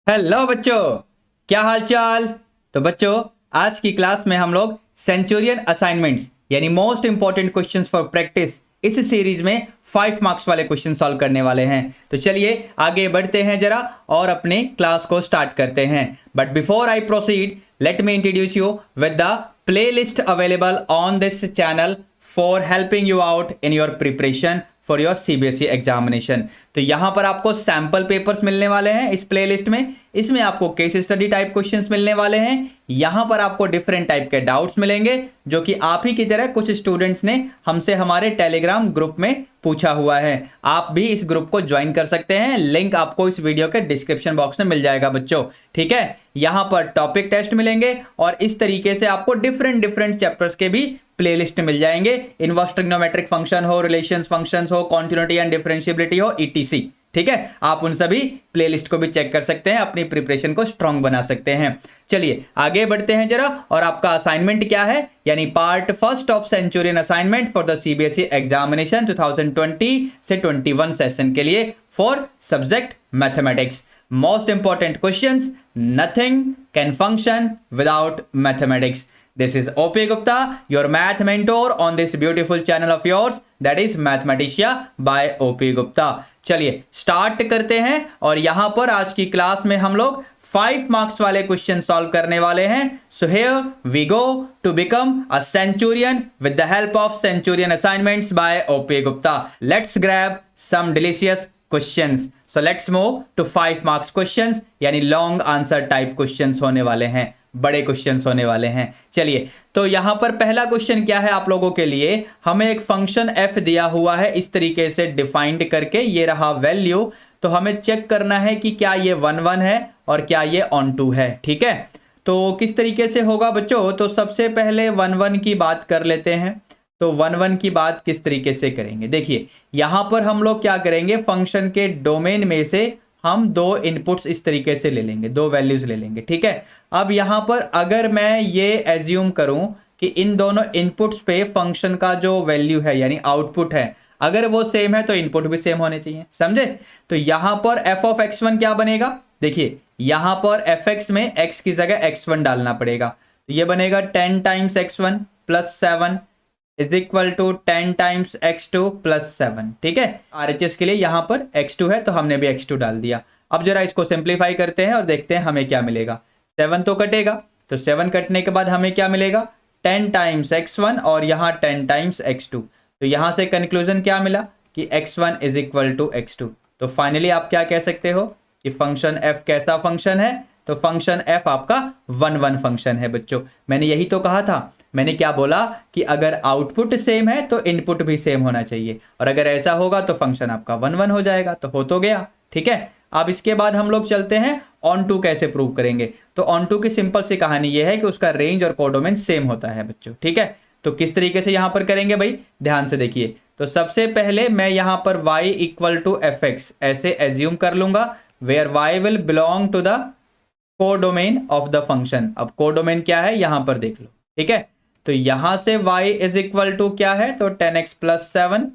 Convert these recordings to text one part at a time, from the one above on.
Hello बच्चों, क्या हाल चाल। तो बच्चों, आज की क्लास में हम लोग सेंचुरियन असाइनमेंट्स यानी most important questions for practice इस सीरीज में 5 मार्क्स वाले क्वेश्चन सॉल्व करने वाले हैं। तो चलिए आगे बढ़ते हैं जरा और अपने क्लास को स्टार्ट करते हैं। But before I proceed, let me introduce you with the playlist available on this channel for helping you out in your preparation for your CBSE examination. तो यहां पर आपको सैंपल पेपर्स मिलने वाले हैं इस प्लेलिस्ट में। इसमें आपको केस स्टडी टाइप क्वेश्चंस मिलने वाले हैं। यहां पर आपको डिफरेंट टाइप के डाउट्स मिलेंगे जो कि आप ही की तरह कुछ स्टूडेंट्स ने हमसे हमारे टेलीग्राम ग्रुप में पूछा हुआ है। आप भी इस ग्रुप को ज्वाइन कर सकते हैं, लिंक आपको इस वीडियो के डिस्क्रिप्शन बॉक्स में मिल जाएगा बच्चों। ठीक है, यहां पर टॉपिक टेस्ट मिलेंगे और इस तरीके से आपको डिफरेंट चैप्टर्स के भी प्लेलिस्ट मिल जाएंगे। इनवर्स ट्रिग्नोमेट्रिक फंक्शन हो, रिलेशंस फंक्शंस हो, कॉन्टिन्यूटी एंड डिफरेंशिएबिलिटी हो, ईटीसी। ठीक है, आप उन सभी प्लेलिस्ट को भी चेक कर सकते हैं, अपनी प्रिपरेशन को स्ट्रांग बना सकते हैं। चलिए आगे बढ़ते हैं जरा। और आपका असाइनमेंट क्या है, यानी part first of Centurion assignment for the CBSE examination 2020 से 21 सेशन के लिए for subject mathematics. Most important questions, nothing can function without mathematics. This is OP Gupta, your math mentor on this beautiful channel of yours, that is Mathematica by OP Gupta। चलिए start करते हैं और यहां पर आज की class में हम लोग 5 मार्क्स वाले क्वेश्चन सॉल्व करने वाले हैं। So here we go to become a centurion with the help of centurion assignments by OP Gupta। Let's grab some delicious questions। So let's move to 5 marks questions, यानी long answer type questions होने वाले हैं, बड़े questions होने वाले हैं। चलिए, तो यहां पर पहला क्वेश्चन क्या है आप लोगों के लिए, हमें एक फंक्शन f दिया हुआ है इस तरीके से डिफाइंड करके, ये रहा वैल्यू। तो हमें चेक करना है कि क्या ये 1 1 है और क्या ये ऑन 2 है। ठीक है, तो किस तरीके से होगा बच्चों, तो सबसे पहले 1 1 की बात कर लेते हैं। तो 1 1 की बात किस तरीके से करेंगे, देखिए यहां पर हम लोग क्या करेंगे, फंक्शन के डोमेन में से हम 2 इनपुट्स इस तरीके से ले लेंगे, 2 वैल्यूज ले लेंगे। ठीक है, अब यहां पर अगर मैं ये एज्यूम करूं कि इन दोनों इनपुट्स पे फंक्शन का जो वैल्यू है यानी आउटपुट है, अगर वो सेम है तो इनपुट भी सेम होने चाहिए, समझे। तो यहां पर f ऑफ x1 क्या बनेगा, देखिए यहां पर fx में x की जगह x1 डालना पड़ेगा। तो ये बनेगा 10 times x1 plus 7 is equal to 10 times x2 plus 7। ठीक है, RHS के लिए यहां पर x2 है तो हमने भी x2 डाल दिया। अब जरा इसको सिंप्लीफाई करते हैं और देखते हैं हमें क्या मिलेगा। 7 तो कटेगा, तो 7 कटने के बाद हमें क्या मिलेगा, 10 टाइम्स x1 और यहाँ 10 टाइम्स x2। तो यहाँ से कंक्लूजन क्या मिला कि x1 is equal to x2। तो फाइनली आप क्या कह सकते हो कि फंक्शन f कैसा फंक्शन है, तो फंक्शन f आपका 1 1 फंक्शन है बच्चों। मैंने यही तो कहा था, मैंने क्या बोला कि अगर आउटपुट सेम है तो इनपुट भी सेम होना चाहिए, और अगर ऐसा होगा तो फंक्शन आपका 1 1 हो जाएगा। तो हो तो गया। ठीक है, अब इसके बाद हम लोग चलते हैं ऑन टू कैसे प्रूव करेंगे। तो ऑन टू की सिंपल सी कहानी यह है कि उसका रेंज और कोडोमेन सेम होता है बच्चों। ठीक है, तो किस तरीके से यहां पर करेंगे भाई, ध्यान से देखिए। तो सबसे पहले मैं यहां पर y इक्वल टू fx ऐसे एज्यूम कर लूंगा, where y will belong to the codomain of the function. अब कोडोमेन क्या है यहां पर देख लो। ठीक है, तो यहां से y इज इक्वल टू क्या है, तो 10x प्लस 7।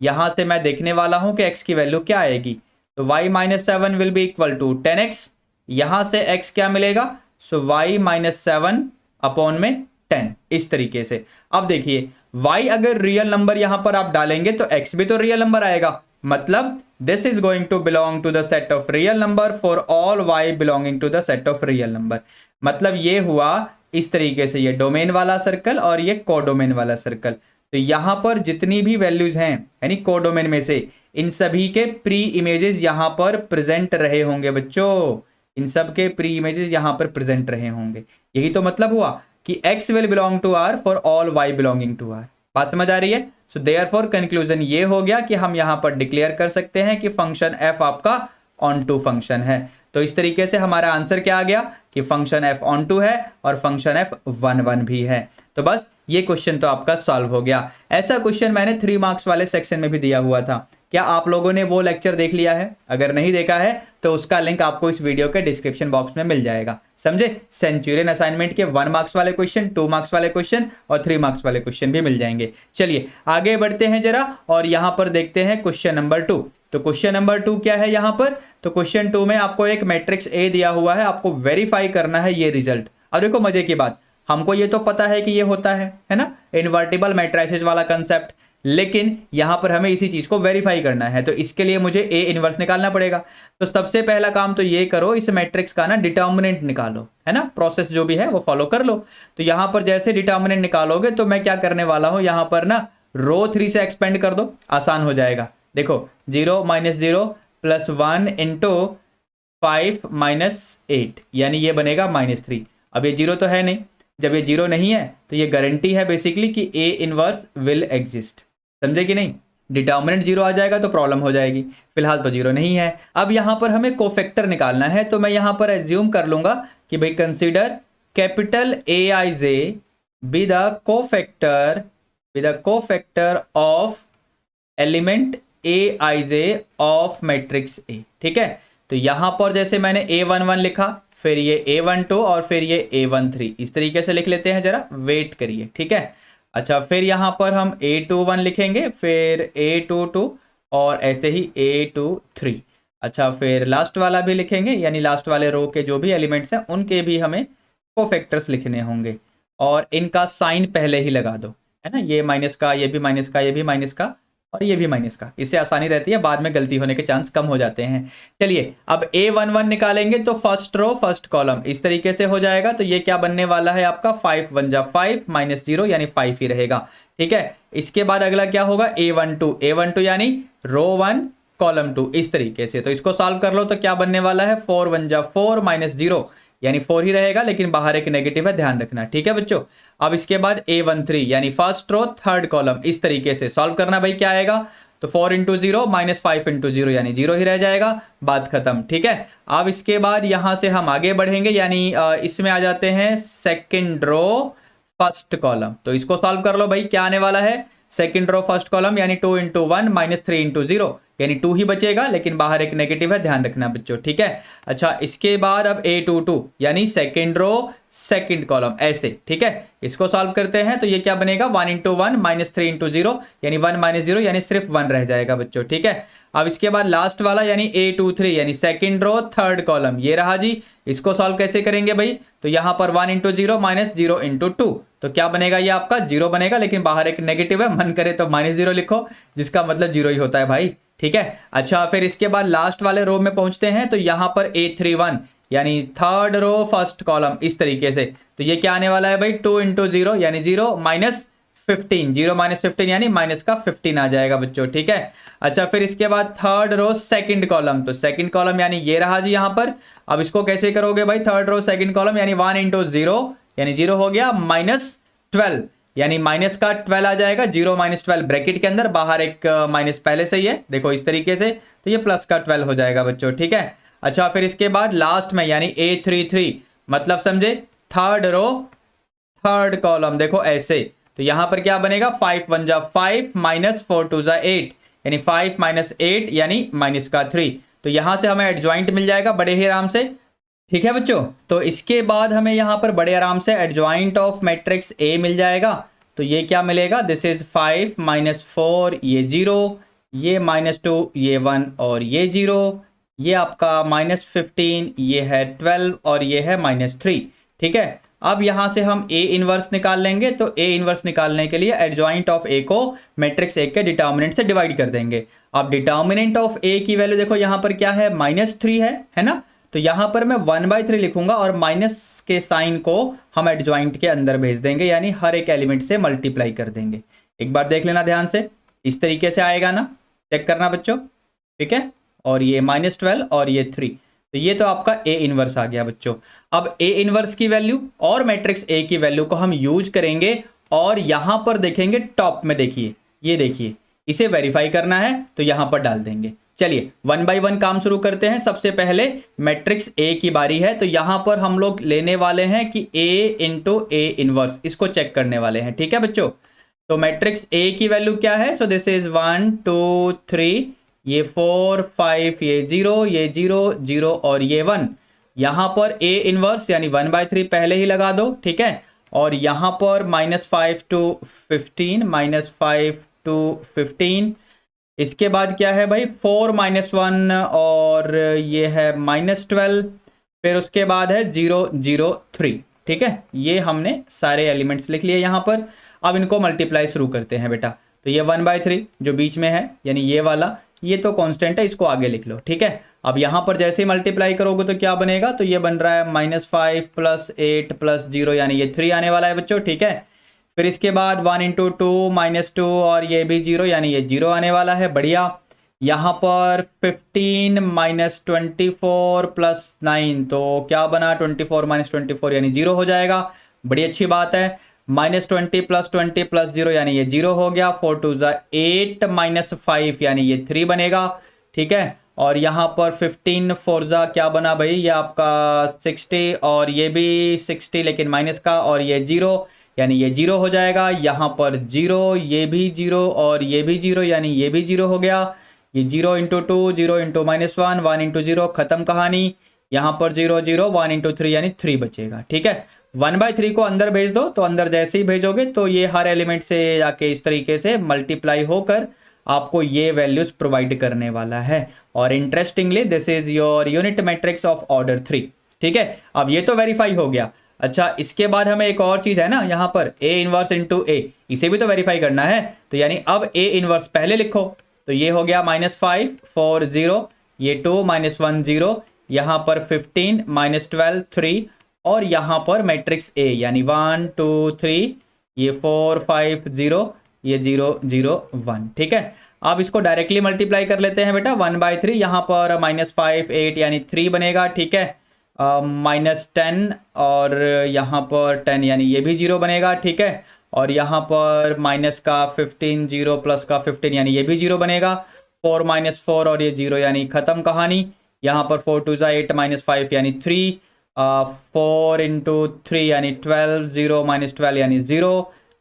यहां से मैं देखने वाला हूं कि x की वैल्यू क्या आएगी, तो y minus 7 will be equal to 10x। यहां से x क्या मिलेगा, सो y माइनस 7 अपॉन में 10, इस तरीके से। अब देखिए y अगर रियल नंबर यहां पर आप डालेंगे तो x भी तो रियल नंबर आएगा, मतलब this is going to belong to the set of real number for all y belonging to the set of real number. मतलब ये हुआ इस तरीके से, ये डोमेन वाला सर्कल और ये कोडोमेन वाला सर्कल। तो यहां पर जितनी भी वैल्यूज हैं यानी कोडोमेन में से, इन सभी के प्री इमेजेस यहां पर प्रेजेंट रहे होंगे बच्चों, इन सब के प्री इमेजेस यहां पर प्रेजेंट रहे होंगे। यही तो मतलब हुआ कि x will belong to r for all y belonging to r। बात समझ आ रही है। सो देयरफॉर कंक्लूजन ये हो गया कि हम यहां पर डिक्लेयर कर सकते हैं कि फंक्शन f आपका ऑन टू फंक्शन है। तो इस तरीके से हमारा आंसर क्या आ गया कि फंक्शन f ऑन टू है और फंक्शन f 1 1 भी है। तो बस ये क्वेश्चन तो आपका सॉल्व हो गया। ऐसा क्वेश्चन मैंने 3 मार्क्स वाले सेक्शन में भी दिया हुआ था। क्या आप लोगों ने वो लेक्चर देख लिया है? अगर नहीं देखा है तो उसका लिंक आपको इस वीडियो के डिस्क्रिप्शन बॉक्स में मिल जाएगा, समझे। सेंचुरियन असाइनमेंट के 1 मार्क्स वाले क्वेश्चन, 2 मार्क्स वाले क्वेश्चन और 3 मार्क्स वाले क्वेश्चन भी मिल जाएंगे। चलिए आगे बढ़ते हैं जरा और यहां पर देखते हैं क्वेश्चन नंबर 2। तो क्वेश्चन नंबर 2 क्या है यहाँ पर, तो क्वेश्चन 2 में आपको एक मैट्रिक्स ए दिया हुआ है, आपको वेरीफाई करना है ये रिजल्ट। अब देखो मजे की बात, हमको ये तो पता है कि ये होता है ना, इन्वर्टिबल मैट्रिसेस वाला कंसेप्ट, लेकिन यहां पर हमें इसी चीज को वेरीफाई करना है, तो इसके लिए मुझे ए इनवर्स निकालना पड़ेगा। तो सबसे पहला काम तो ये करो, इस मैट्रिक्स का ना डिटर्मिनेंट निकालो, है ना, प्रोसेस जो भी है वो फॉलो कर लो। तो यहां पर जैसे डिटर्मिनेंट निकालोगे तो मैं क्या करने वाला हूं, यहां पर ना रो 3 से एक्सपेंड कर दो, आसान हो जाएगा। देखो 0 माइनस 0 प्लस 1 इंटू 5 माइनस 8, यानी ये बनेगा -3। अब ये 0 तो है नहीं, जब ये 0 नहीं है तो ये गारंटी है बेसिकली कि ए इनवर्स विल एग्जिस्ट, समझे कि नहीं। डिटर्मिनेंट 0 आ जाएगा तो प्रॉब्लम हो जाएगी, फिलहाल तो 0 नहीं है। अब यहां पर हमें कोफैक्टर निकालना है, तो मैं यहां पर एज्यूम कर लूंगा कि भाई consider capital A I J be the cofactor of element A I J of matrix A, ठीक है। तो यहां पर जैसे मैंने A11 लिखा, फिर ये A12 और फिर ये A13, इस तरीके से लिख लेते हैं, जरा वेट करिए, ठीक है। अच्छा, फिर यहां पर हम A21 लिखेंगे, फिर A22 और ऐसे ही A23। अच्छा, फिर लास्ट वाला भी लिखेंगे, यानी लास्ट वाले रो के जो भी एलिमेंट्स हैं उनके भी हमें कोफैक्टर्स लिखने होंगे, और इनका साइन पहले ही लगा दो, है ना, ये माइनस का, ये भी माइनस का, ये भी माइनस का और ये भी माइनस का, इससे आसानी रहती है, बाद में गलती होने के चांस कम हो जाते हैं। चलिए अब A11 निकालेंगे तो फर्स्ट रो फर्स्ट कॉलम इस तरीके से हो जाएगा, तो ये क्या बनने वाला है आपका 5 1 जा 5 माइनस 0 यानी 5 ही रहेगा, ठीक है। इसके बाद अगला क्या होगा A12 यानी रो 1 कॉलम 2 इस तरीके से, तो इसको सॉल्व कर लो तो क्या बनने वाला है 4 1 जा 4 माइनस 0 यानी 4 ही रहेगा, लेकिन बाहर एक नेगेटिव है, ध्यान रखना, ठीक है बच्चों। अब इसके बाद A13 यानी फर्स्ट रो थर्ड कॉलम इस तरीके से सॉल्व करना, भाई क्या आएगा, तो 4 इंटू 0 माइनस 5 इंटू 0 यानी 0 ही रह जाएगा, बात खत्म, ठीक है। अब इसके बाद यहां से हम आगे बढ़ेंगे, यानी इसमें आ जाते हैं सेकेंड रो फर्स्ट कॉलम, तो इसको सॉल्व कर लो, भाई क्या आने वाला है, सेकेंड रो फर्स्ट कॉलम यानी 2 इंटू 1 माइनस 3 इंटू 0 यानी 2 ही बचेगा, लेकिन बाहर एक नेगेटिव है, ध्यान रखना बच्चों, ठीक है। अच्छा, इसके बाद अब A22 यानी सेकेंड रो सेकेंड कॉलम ऐसे, ठीक है, इसको सॉल्व करते हैं तो ये क्या बनेगा 1 इंटू 1 माइनस 3 इंटू 0 यानी 1 माइनस 0 यानी सिर्फ 1 रह जाएगा बच्चों, ठीक है। अब इसके बाद लास्ट वाला यानी A23 यानी सेकेंड रो थर्ड कॉलम, ये रहा जी, इसको सॉल्व कैसे करेंगे भाई, तो यहां पर 1 इंटू 0 माइनस 0 इंटू 2, तो क्या बनेगा, ये आपका 0 बनेगा, लेकिन बाहर एक नेगेटिव है, मन करे तो -0 लिखो, जिसका मतलब 0 ही होता है भाई, ठीक है। अच्छा, फिर इसके बाद लास्ट वाले रो में पहुंचते हैं, तो यहां पर A31 यानी थर्ड रो फर्स्ट कॉलम इस तरीके से, तो ये क्या आने वाला है भाई 2 इंटू 0 यानी 0 माइनस 15, 0 माइनस 15 यानी माइनस का 15 आ जाएगा बच्चों, ठीक है। अच्छा, फिर इसके बाद थर्ड रो सेकंड कॉलम, तो सेकंड कॉलम यानी ये रहा जी यहां पर। अब इसको कैसे करोगे भाई, थर्ड रो सेकंड कॉलम यानी 1 इंटू 0 यानी 0 हो गया माइनस 12 यानी माइनस का 12 आ जाएगा, 0 माइनस 12 ब्रैकेट के अंदर, बाहर एक माइनस पहले से ही है, देखो इस तरीके से, तो ये प्लस का 12 हो जाएगा बच्चों, ठीक है। अच्छा, फिर इसके बाद लास्ट में यानी A33 मतलब समझे थर्ड रो थर्ड कॉलम, देखो ऐसे, तो यहां पर क्या बनेगा 5 1 जा 5 माइनस 4 2 जा 8 यानी 5 माइनस 8 यानी माइनस का 3, तो यहां से हमें एडजॉइंट मिल जाएगा बड़े ही आराम से, ठीक है बच्चों। तो इसके बाद हमें यहां पर बड़े आराम से एडजॉइंट ऑफ मैट्रिक्स ए मिल जाएगा, तो ये क्या मिलेगा, दिस इज 5 माइनस 4 ये 0, ये -2 ये 1 और ये 0, ये आपका -15 ये है 12 और ये है -3, ठीक है। अब यहां से हम ए इनवर्स निकाल लेंगे, तो ए इनवर्स निकालने के लिए एडजॉइंट ऑफ ए को मैट्रिक्स ए के डिटर्मिनेंट से डिवाइड कर देंगे। अब डिटर्मिनेंट ऑफ ए की वैल्यू देखो यहां पर क्या है -3 है ना, तो यहां पर मैं 1/3 लिखूंगा और माइनस के साइन को हम एडजॉइंट के अंदर भेज देंगे, यानी हर एक एलिमेंट से मल्टीप्लाई कर देंगे। एक बार देख लेना ध्यान से, इस तरीके से आएगा ना, चेक करना बच्चों, ठीक है। और ये -12 और ये 3, तो ये तो आपका ए इनवर्स आ गया बच्चों। अब ए इनवर्स की वैल्यू और मैट्रिक्स ए की वैल्यू को हम यूज करेंगे, और यहां पर देखेंगे टॉप में, देखिए ये देखिए, इसे वेरीफाई करना है तो यहां पर डाल देंगे। चलिए 1 बाय 1 काम शुरू करते हैं। सबसे पहले मैट्रिक्स ए की बारी है, तो यहां पर हम लोग लेने वाले हैं कि ए इंटू ए इनवर्स, इसको चेक करने वाले हैं, ठीक है बच्चों। तो मैट्रिक्स ए की वैल्यू क्या है, सो दिस इज 1 2 3, ये 4 5, ये 0 ये 0 0 और ये 1। यहां पर ए इनवर्स यानी 1/3 पहले ही लगा दो, ठीक है। और यहां पर -5 to 15 -5 to 15, इसके बाद क्या है भाई 4 -1 और ये है -12, फिर उसके बाद है 0 0 3। ठीक है, ये हमने सारे एलिमेंट्स लिख लिए यहाँ पर। अब इनको मल्टीप्लाई शुरू करते हैं बेटा। तो ये 1/3 जो बीच में है यानी ये वाला, ये तो कांस्टेंट है, इसको आगे लिख लो। ठीक है, अब यहाँ पर जैसे ही मल्टीप्लाई करोगे तो क्या बनेगा, तो ये बन रहा है -5 + 8 + 0 यानी ये 3 आने वाला है बच्चों। ठीक है, फिर इसके बाद 1 × 2 -2 और ये भी 0 यानी ये 0 आने वाला है। बढ़िया। यहाँ पर 15 -24 + 9 तो क्या बना, 24 - 24 यानी 0 हो जाएगा। बड़ी अच्छी बात है। -20 + 20 + 0 यानी ये 0 हो गया। 4 2 8 -5 यानी ये 3 बनेगा। ठीक है, और यहाँ पर 15 4 क्या बना भाई, ये आपका 60 और ये भी 60 लेकिन माइनस का, और ये 0 यानी ये 0 हो जाएगा। यहाँ पर 0, ये भी 0 और ये भी 0 यानी ये भी 0 हो गया। ये 0 × 2 0 × -1 1 × 0 खत्म कहानी। यहाँ पर 0 0 1 × 3 यानी 3 बचेगा। ठीक है, 1/3 को अंदर भेज दो, तो अंदर जैसे ही भेजोगे तो ये हर एलिमेंट से जाके इस तरीके से मल्टीप्लाई होकर आपको ये वैल्यूज प्रोवाइड करने वाला है। और interestingly this is your unit matrix of order 3। ठीक है, अब ये तो वेरीफाई हो गया। अच्छा, इसके बाद हमें एक और चीज है ना, यहाँ पर A इनवर्स × A, इसे भी तो वेरीफाई करना है। तो यानी अब A इनवर्स पहले लिखो, तो ये हो गया -5 4 0, ये 2 -1 0, यहाँ पर 15 -12 3, और यहाँ पर मैट्रिक्स A यानी 1 2 3, ये 4 5 0, ये 0 0 1। ठीक है, अब इसको डायरेक्टली मल्टीप्लाई कर लेते हैं बेटा। 1/3 यहाँ पर -5 8 यानी 3 बनेगा। ठीक है, -10 और यहाँ पर 10 यानी ये भी 0 बनेगा। ठीक है, और यहाँ पर माइनस का 15 0 प्लस का 15 यानी ये भी 0 बनेगा। 4 -4 और ये 0 यानी खत्म कहानी। यहाँ पर 4 2 8 -5 यानी 3, 4 × 3 यानी 12, 0 -12 यानी 0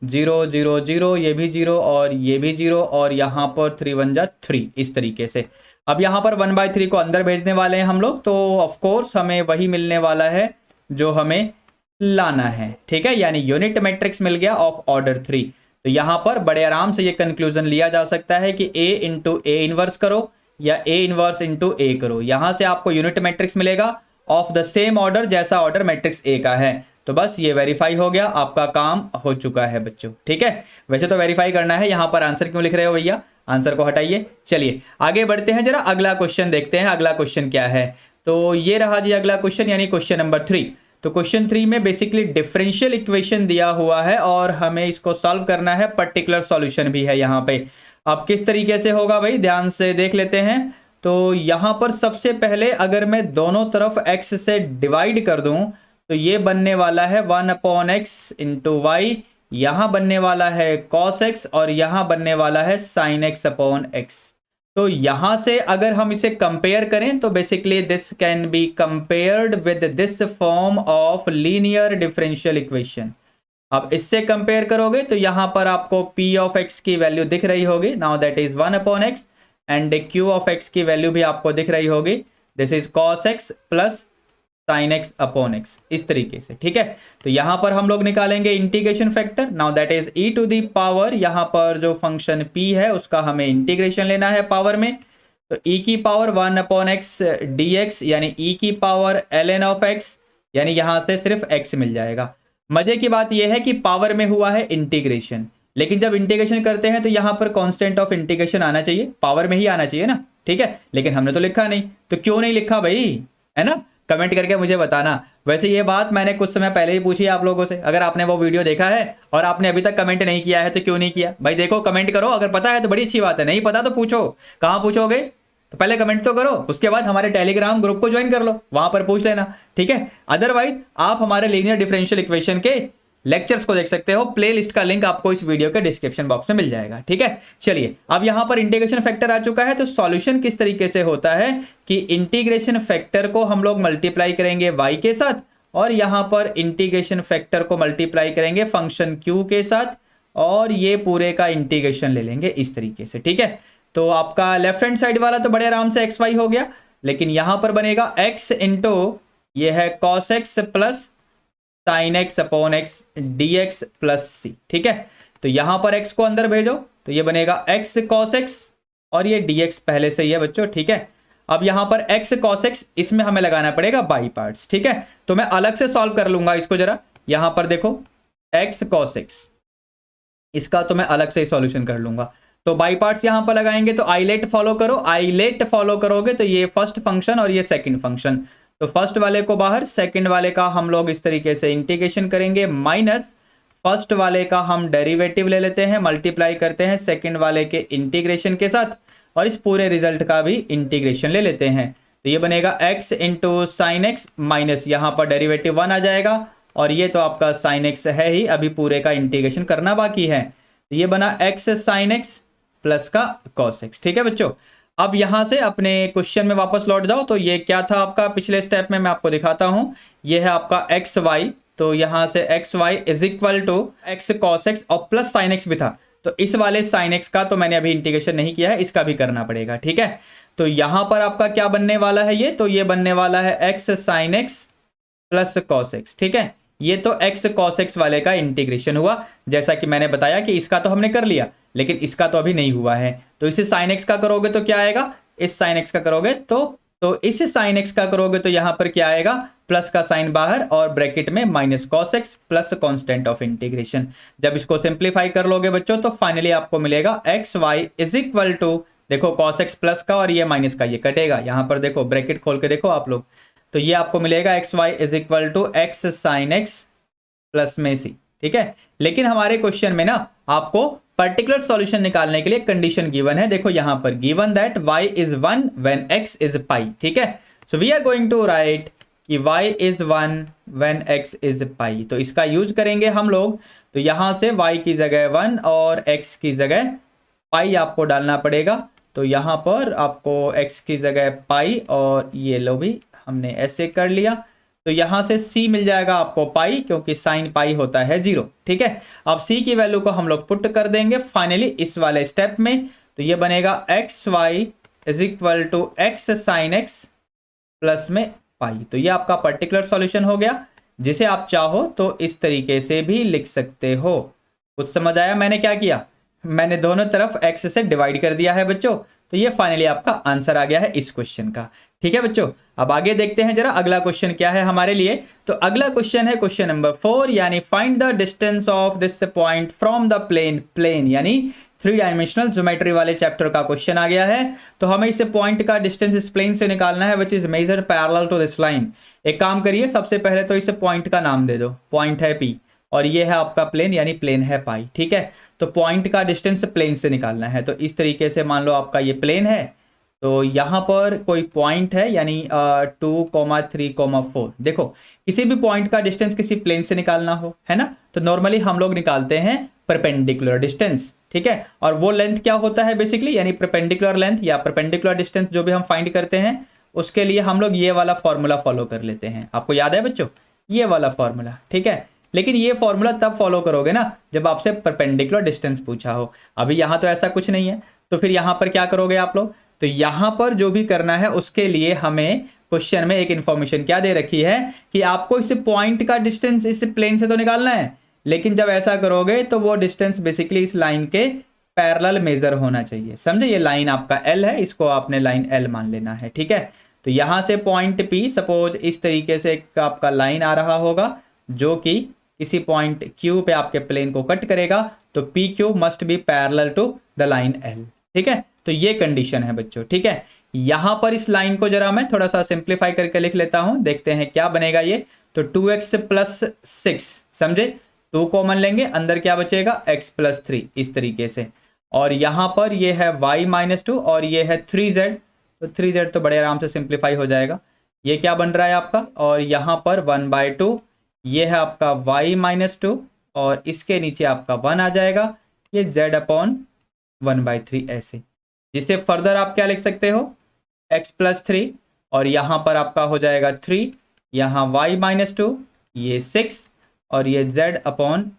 0 0 0, ये भी 0 और ये भी 0, और यहाँ पर 3 1 3 इस तरीके से। अब यहाँ पर 1/3 को अंदर भेजने वाले हैं हम लोग, तो ऑफ कोर्स हमें वही मिलने वाला है जो हमें लाना है। ठीक है, यानी यूनिट मैट्रिक्स मिल गया ऑफ ऑर्डर 3। तो यहाँ पर बड़े आराम से ये कंक्लूजन लिया जा सकता है कि A × A इनवर्स करो या A इनवर्स × A करो, यहाँ से आपको यूनिट मैट्रिक्स मिलेगा ऑफ द सेम ऑर्डर जैसा ऑर्डर मैट्रिक्स A का है। तो बस ये वेरीफाई हो गया, आपका काम हो चुका है बच्चों। ठीक है, वैसे तो वेरीफाई करना है, यहाँ पर आंसर क्यों लिख रहे हो भैया, आंसर को हटाइए। चलिए आगे बढ़ते हैं, जरा अगला क्वेश्चन देखते हैं। अगला क्वेश्चन क्या है, तो ये रहा जी अगला क्वेश्चन, यानी क्वेश्चन नंबर 3। तो क्वेश्चन 3 में बेसिकली डिफरेंशियल इक्वेशन दिया हुआ है और हमें इसको सॉल्व करना है। पर्टिकुलर सॉल्यूशन भी है यहाँ पे। अब किस तरीके से होगा भाई, ध्यान से देख लेते हैं। तो यहाँ पर सबसे पहले अगर मैं दोनों तरफ x से डिवाइड कर दूं तो ये बनने वाला है 1/x × y, यहाँ बनने वाला है cos x और यहाँ बनने वाला है sin x/x। तो यहां से अगर हम इसे कंपेयर करें तो basically this can be compared with this form of linear differential equation. अब इससे कंपेयर करोगे तो यहां पर आपको p ऑफ x की वैल्यू दिख रही होगी, now that is 1/x, and q of x की वैल्यू भी आपको दिख रही होगी, this is cos x plus sin x/x, इस तरीके से। ठीक है, तो यहां पर हम लोग निकालेंगे integration factor, now that is e to the power, यहां पर जो फंक्शन p है उसका हमें इंटीग्रेशन लेना है पावर में। तो e की पावर 1/x dx यानी e की पावर ln ऑफ x, यानी यहां से सिर्फ x मिल जाएगा। मजे की बात यह है कि पावर में हुआ है इंटीग्रेशन, लेकिन जब इंटीग्रेशन करते हैं तो यहां पर कांस्टेंट ऑफ इंटीग्रेशन आना चाहिए, पावर में ही आना चाहिए ना। ठीक है, लेकिन हमने तो लिखा नहीं, तो क्यों नहीं लिखा भाई, है ना, कमेंट करके मुझे बताना। वैसे ये बात मैंने कुछ समय पहले ही पूछी आप लोगों से, अगर आपने वो वीडियो देखा है और आपने अभी तक कमेंट नहीं किया है तो क्यों नहीं किया भाई, देखो कमेंट करो, अगर पता है तो बड़ी अच्छी बात है, नहीं पता तो पूछो। कहाँ पूछोगे, तो पहले कमेंट तो करो, उसके बाद हमारे टेलीग्राम ग्रुप को ज्वाइन कर लो, वहां पर पूछ लेना। ठीक है, अदरवाइज आप हमारे लीनियर डिफरेंशियल इक्वेशन के लेक्चर्स को देख सकते हो, प्लेलिस्ट का लिंक आपको इस वीडियो के डिस्क्रिप्शन बॉक्स में मिल जाएगा। ठीक है, चलिए अब यहां पर इंटीग्रेशन फैक्टर आ चुका है, तो सॉल्यूशन किस तरीके से होता है कि इंटीग्रेशन फैक्टर को हम लोग मल्टीप्लाई करेंगे y के साथ, और यहां पर इंटीग्रेशन फैक्टर को मल्टीप्लाई करेंगे फंक्शन q के साथ, और ये पूरे का इंटीग्रेशन ले लेंगे इस तरीके से। ठीक है, तो आपका लेफ्ट हैंड साइड वाला तो बड़े आराम से xy हो गया, लेकिन यहां पर बनेगा x इंटू ये है cos x plus sin x/x dx plus c। ठीक है, तो यहां पर x को अंदर भेजो तो ये बनेगा x cos x और ये dx पहले से ही है बच्चों, ठीक है। अब यहां पर x cos x, इसमें हमें लगाना पड़ेगा बाई पार्ट्स, ठीक है। तो मैं अलग से सॉल्व कर लूंगा इसको जरा। यहां पर देखो x cos x, इसका तो मैं अलग से ही सॉल्यूशन कर लूंगा। तो बाई पार्ट्स यहां पर लगाएंगे, तो आइलेट फॉलो करो, आइलेट फॉलो करोगे तो ये फर्स्ट फंक्शन और ये सेकंड फंक्शन, तो फर्स्ट वाले को बाहर, सेकंड वाले का हम लोग इस तरीके से इंटीग्रेशन करेंगे, माइनस फर्स्ट वाले का हम डेरिवेटिव ले लेते हैं, मल्टीप्लाई करते हैं सेकंड वाले के इंटीग्रेशन के साथ, और इस पूरे रिजल्ट का भी इंटीग्रेशन ले लेते हैं। तो ये बनेगा x into sine x, minus यहाँ पर डेरिवेटिव 1 आ जाएगा, और ये तो आपका साइन एक्स है ही, अभी पूरे का इंटीग्रेशन करना बाकी है। तो ये बना x साइन एक्स प्लस का cos x, ठीक है बच्चों। अब यहां से अपने क्वेश्चन में वापस लौट जाओ। तो ये क्या था आपका पिछले स्टेप में, मैं आपको दिखाता हूं। ये है आपका एक्स वाई, तो यहां से x y is equal to x cos x और प्लस साइन एक्स भी था। तो इस वाले साइन एक्स का तो मैंने अभी इंटीग्रेशन नहीं किया है, इसका भी करना पड़ेगा, ठीक है। तो यहां पर आपका क्या बनने वाला है, ये तो ये बनने वाला है x sine x plus cos x, ठीक है। ये तो एक्स कॉस एक्स वाले का इंटीग्रेशन हुआ, जैसा कि मैंने बताया कि इसका तो हमने कर लिया, लेकिन इसका तो अभी नहीं हुआ है। तो इसे साइन एक्स का करोगे तो क्या आएगा, इस साइन एक्स का करोगे तो इस साइन एक्स का करोगे तो यहां पर क्या आएगा, प्लस का साइन बाहर और ब्रैकेट में minus cos x plus constant of integration. जब इसको सिंप्लीफाई कर लोगे बच्चों तो फाइनली आपको मिलेगा x y is equal to, देखो कॉस एक्स प्लस का और ये माइनस का, ये कटेगा, यहां पर देखो ब्रैकेट खोल के देखो आप लोग, तो ये आपको मिलेगा x y is equal to x sine x plus में सी, ठीक है। लेकिन हमारे क्वेश्चन में ना आपको पर्टिकुलर सॉल्यूशन निकालने के लिए कंडीशन गिवन है, देखो यहां पर given that y is 1 when x is pi, ठीक है। So we are going to write कि y is 1 when x is pi, तो इसका यूज करेंगे हम लोग। तो यहां से y की जगह 1 और x की जगह पाई आपको डालना पड़ेगा। तो यहां पर आपको x की जगह पाई और ये लो भी हमने ऐसे कर लिया। तो यहां से c मिल जाएगा आपको पाई, क्योंकि साइन पाई होता है 0, ठीक है। अब c की वैल्यू को हम लोग पुट कर देंगे फाइनली इस वाले स्टेप में। तो ये बनेगा x y is equal to x sine x plus में पाई। तो ये आपका पर्टिकुलर सॉल्यूशन हो गया, जिसे आप चाहो तो इस तरीके से भी लिख सकते हो। कुछ समझ आया मैंने क्या किया, मैंने दोनों तरफ x से डिवाइड कर दिया है बच्चों। तो ये फाइनली आपका आंसर आ गया है इस क्वेश्चन का, ठीक है बच्चों। अब आगे देखते हैं जरा अगला क्वेश्चन क्या है हमारे लिए। तो अगला क्वेश्चन है क्वेश्चन नंबर 4, यानी find the distance of this point from the plane यानी 3 डायमेंशनल ज्योमेट्री वाले चैप्टर का क्वेश्चन आ गया है। तो हमें इस पॉइंट का डिस्टेंस इस प्लेन से निकालना है which is major parallel to this line. एक काम करिए, सबसे पहले तो इस पॉइंट का नाम दे दो, पॉइंट है P और ये है आपका प्लेन यानी प्लेन है पाई, ठीक है। तो पॉइंट का डिस्टेंस प्लेन से निकालना है। तो इस तरीके से मान लो आपका ये प्लेन है, तो यहाँ पर कोई पॉइंट है यानी 2, 3, 4। देखो किसी भी पॉइंट का डिस्टेंस किसी प्लेन से निकालना हो, है ना, तो नॉर्मली हम लोग निकालते हैं परपेंडिकुलर डिस्टेंस, ठीक है। और वो लेंथ क्या होता है बेसिकली, यानी परपेंडिकुलर लेंथ या परपेंडिकुलर डिस्टेंस जो भी हम फाइंड करते हैं, उसके लिए हम लोग ये वाला फॉर्मूला फॉलो कर लेते हैं। आपको याद है बच्चों ये वाला फॉर्मूला, ठीक है। लेकिन ये फॉर्मूला तब फॉलो करोगे ना जब आपसे परपेंडिकुलर डिस्टेंस पूछा हो। अभी यहाँ तो ऐसा कुछ नहीं है, तो फिर यहाँ पर क्या करोगे आप लोग, तो यहाँ पर जो भी करना है उसके लिए हमें क्वेश्चन में एक इंफॉर्मेशन क्या दे रखी है कि आपको इस पॉइंट का डिस्टेंस इस प्लेन से तो निकालना है, लेकिन जब ऐसा करोगे तो वो डिस्टेंस बेसिकली इस लाइन के पैरेलल मेजर होना चाहिए, समझे। ये लाइन आपका L है, इसको आपने लाइन L मान लेना है, ठीक है। तो यहां से पॉइंट P सपोज इस तरीके से एक आपका लाइन आ रहा होगा जो कि किसी पॉइंट Q पे आपके प्लेन को कट करेगा, तो PQ must be parallel to the line L, ठीक है। तो ये कंडीशन है बच्चों, ठीक है। यहां पर इस लाइन को जरा मैं थोड़ा सा सिंप्लीफाई करके लिख लेता हूं, देखते हैं क्या बनेगा ये। तो 2x प्लस 6, समझे, 2 कॉमन लेंगे, अंदर क्या बचेगा x प्लस 3, इस तरीके से। और यहां पर ये है y माइनस 2 और ये है 3z, तो 3z तो बड़े आराम से सिंप्लीफाई हो जाएगा। ये क्या बन रहा है आपका, और यहां पर 1/2, ये है आपका y माइनस 2 और इसके नीचे आपका 1 आ जाएगा, ये z अपॉन 1/3 ऐसे, जिसे फर्दर आप क्या लिख सकते हो x प्लस 3 और यहाँ पर आपका हो जाएगा 3, यहाँ y माइनस 2, ये 6 और ये z अपॉन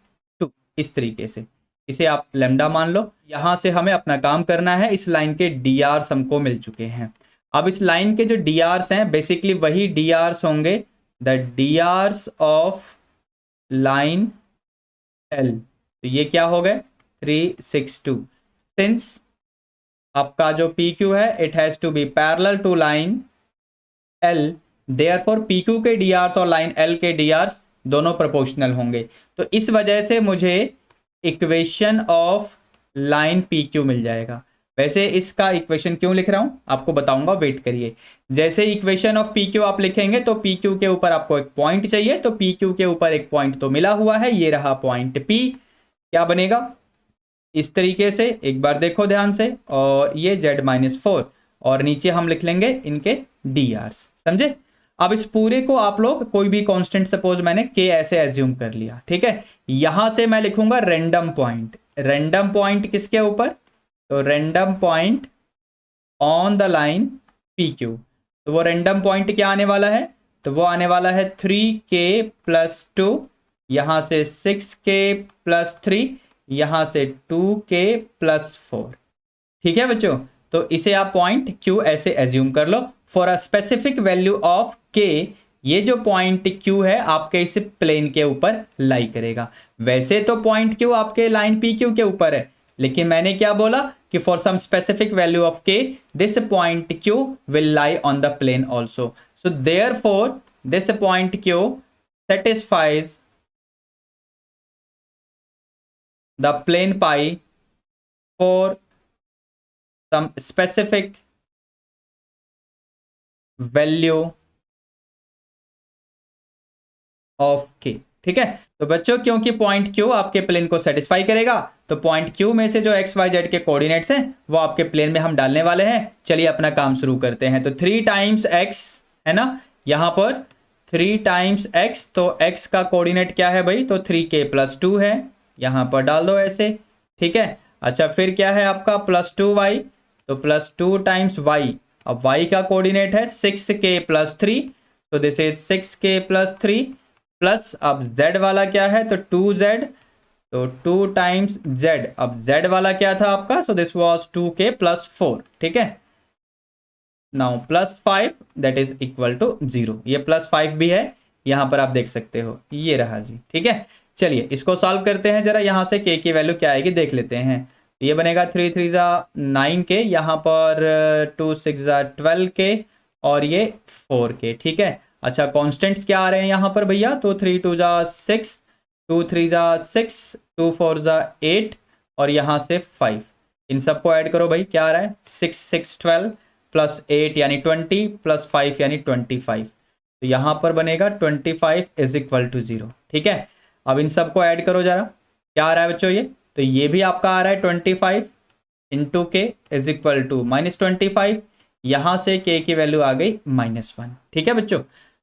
2, इस तरीके से इसे आप लेमडा मान लो। यहाँ से हमें अपना काम करना है, इस लाइन के drs हमको मिल चुके हैं। अब इस लाइन के जो drs हैं बेसिकली वही drs होंगे the drs of line L। तो ये क्या हो गए 3, 6, 2। सिंस आपका जो पी क्यू है it has to be parallel to line L, therefore P Q के डी आर्स और लाइन एल के डी आर्स दोनों प्रोपोर्शनल होंगे। तो इस वजह से मुझे equation of line P Q मिल जाएगा। वैसे इसका इक्वेशन क्यों लिख रहा हूं आपको बताऊंगा, वेट करिए। जैसे इक्वेशन ऑफ पी क्यू आप लिखेंगे तो पी क्यू के ऊपर आपको एक पॉइंट चाहिए, तो पी क्यू के ऊपर एक पॉइंट तो मिला हुआ है, ये रहा पॉइंट पी। क्या बनेगा इस तरीके से, एक बार देखो ध्यान से, और ये z-4 और नीचे हम लिख लेंगे इनके डी आर्स, समझे। अब इस पूरे को आप लोग कोई भी कांस्टेंट, सपोज मैंने k ऐसे एज्यूम कर लिया, ठीक है। यहां से मैं लिखूंगा रैंडम पॉइंट। रैंडम पॉइंट किसके ऊपर, तो random point on the line P Q. तो वो रैंडम पॉइंट क्या आने वाला है, तो वो आने वाला है 3k+2, यहां से 6k+3, यहां से 2k+4। ठीक है बच्चों, तो इसे आप पॉइंट Q ऐसे एज्यूम कर लो। For a specific value of K, ये जो पॉइंट Q है आपके इस प्लेन के ऊपर लाई करेगा। वैसे तो पॉइंट Q आपके लाइन PQ के ऊपर है, लेकिन मैंने क्या बोला कि for some specific value of K this point Q will lie on the plane also. So therefore this point Q satisfies the plane pi for some specific value of k। ठीक है, तो बच्चों क्योंकि पॉइंट Q आपके plane को satisfy करेगा, तो point Q में से जो x y z के कोऑर्डिनेट्स हैं वो आपके प्लेन में हम डालने वाले हैं। चलिए अपना काम शुरू करते हैं। तो 3 टाइम्स x है ना, यहां पर 3 टाइम्स x, तो x का कोऑर्डिनेट क्या है भाई, तो 3k+2 है, यहां पर डाल दो ऐसे। ठीक है, अच्छा फिर क्या है आपका +2y, तो +2 टाइम्स y। अब y का कोऑर्डिनेट है 6k+3, तो दिस इज 6k+3 प्लस अब z वाला क्या है, तो 2z, तो 2 टाइम्स z। अब z वाला क्या था आपका, सो दिस वाज 2k+4। ठीक है, now +5 that is equal to 0। ये +5 भी है, यहां पर आप देख सकते हो, ये रहा जी। ठीक है, चलिए इसको सॉल्व करते हैं जरा। यहां से k की वैल्यू क्या आएगी देख लेते हैं। ये बनेगा 3 3 9k, यहाँ पर 2 6 12k और ये 4k। ठीक है, अच्छा कॉन्स्टेंट्स क्या आ रहे हैं यहाँ पर भैया, तो 3 2 6, 2 3 6, 2 4 8 और यहाँ से 5। इन सबको ऐड करो भाई, क्या आ रहा है 6 6 12 प्लस 8 यानी 20 प्लस 5 यानी 25। तो यहाँ पर बनेगा 25 इज इक्वल टू 0। ठीक है, अब इन सबको ऐड करो जरा, क्या आ रहा है बच्चों ये, तो ये भी आपका आ रहा है 25 इंटू के इज इक्वल टू -25। यहां से k की वैल्यू आ गई -1। ठीक है बच्चों,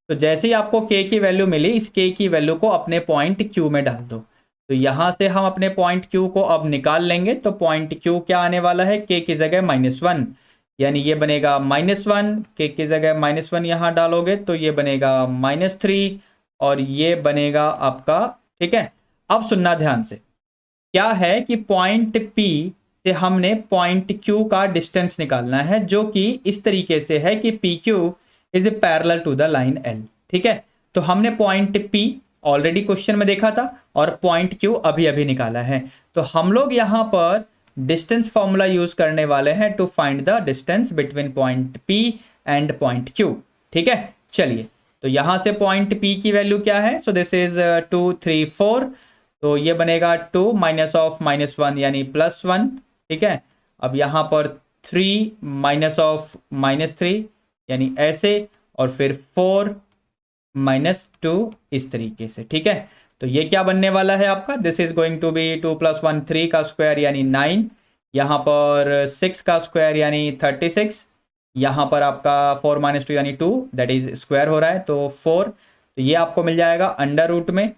तो जैसे ही आपको k की वैल्यू मिली, इस k की वैल्यू को अपने पॉइंट Q में डाल दो। तो यहां से हम अपने पॉइंट Q को अब निकाल लेंगे। तो पॉइंट Q क्या आने वाला है, k की जगह -1, यानी ये बनेगा -1, k की जगह -1 यहां डालोगे तो ये बनेगा -3 और ये बनेगा आपका। ठीक है, अब सुनना ध्यान से, क्या है कि पॉइंट P से हमने पॉइंट Q का डिस्टेंस निकालना है, जो कि इस तरीके से है कि PQ is parallel to the line L। ठीक है, तो हमने पॉइंट P ऑलरेडी क्वेश्चन में देखा था और पॉइंट Q अभी अभी निकाला है। तो हम लोग यहां पर डिस्टेंस फॉर्मूला यूज करने वाले हैं to find the distance between point P and point Q। ठीक है, चलिए तो यहां से पॉइंट P की वैल्यू क्या है, सो दिस इज 2 3 4, तो ये बनेगा 2 -1 यानी +1। ठीक है, अब यहां पर 3 -3 यानी ऐसे, और फिर 4 -2 इस तरीके से। ठीक है, तो ये क्या बनने वाला है आपका, this is going to be 2 + 1 3 का स्क्वायर यानी 9, यहाँ पर 6 का स्क्वायर यानी 36, यहाँ पर आपका 4 - 2 यानी 2, दैट इज स्क्वायर हो रहा है तो 4। तो ये आपको मिल जाएगा अंडर रूट में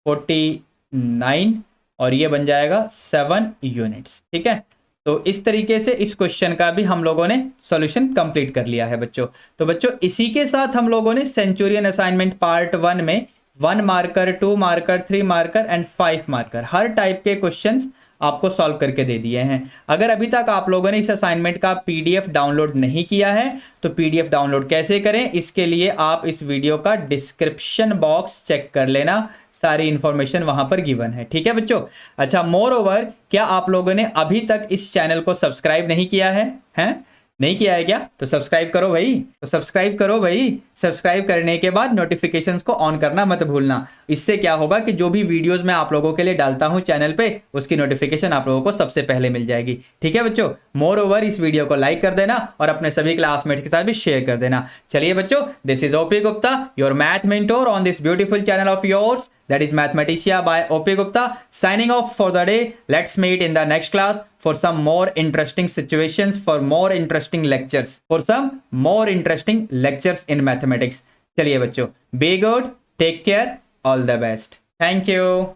49 और ये बन जाएगा 7 यूनिट्स। ठीक है, तो इस तरीके से इस क्वेश्चन का भी हम लोगों ने सॉल्यूशन कंप्लीट कर लिया है बच्चों। तो बच्चों इसी के साथ हम लोगों ने सेंचुरियन असाइनमेंट पार्ट 1 में 1 marker, 2 marker, 3 marker and 5 marker her type के क्वेश्चंस आपको सॉल्व करके दे दिए हैं। अगर अभी तक आप लोगों ने इस असाइनमेंट का पीडीएफ डाउनलोड नहीं किया है तो पीडीएफ डाउनलोड कैसे करें, इसके लिए आप इस वीडियो का डिस्क्रिप्शन बॉक्स चेक कर लेना, सारी इंफॉर्मेशन वहां पर गिवन है। ठीक है बच्चों। अच्छा, मोर ओवर, क्या आप लोगों ने अभी तक इस चैनल को सब्सक्राइब नहीं किया है? हैं? नहीं किया है क्या? तो सब्सक्राइब करो भाई, तो सब्सक्राइब करो भाई। सब्सक्राइब करने के बाद नोटिफिकेशंस को ऑन करना मत भूलना। इससे क्या होगा कि जो भी वीडियोस मैं आप लोगों के लिए डालता हूं चैनल पे, उसकी नोटिफिकेशन आप लोगों को सबसे पहले मिल जाएगी। ठीक है बच्चों। मोर ओवर, इस वीडियो को लाइक कर देना और अपने सभी क्लासमेट्स के साथ भी शेयर कर देना। चलिए बच्चों, this is OP Gupta, your math mentor on this beautiful channel of yours, that is Mathematica by OP Gupta, signing off for the day. Let's meet in the next class for some more interesting situations, for more interesting lectures, for some more interesting lectures in mathematics. चलिए बच्चों, be good, take care, all the best. Thank you.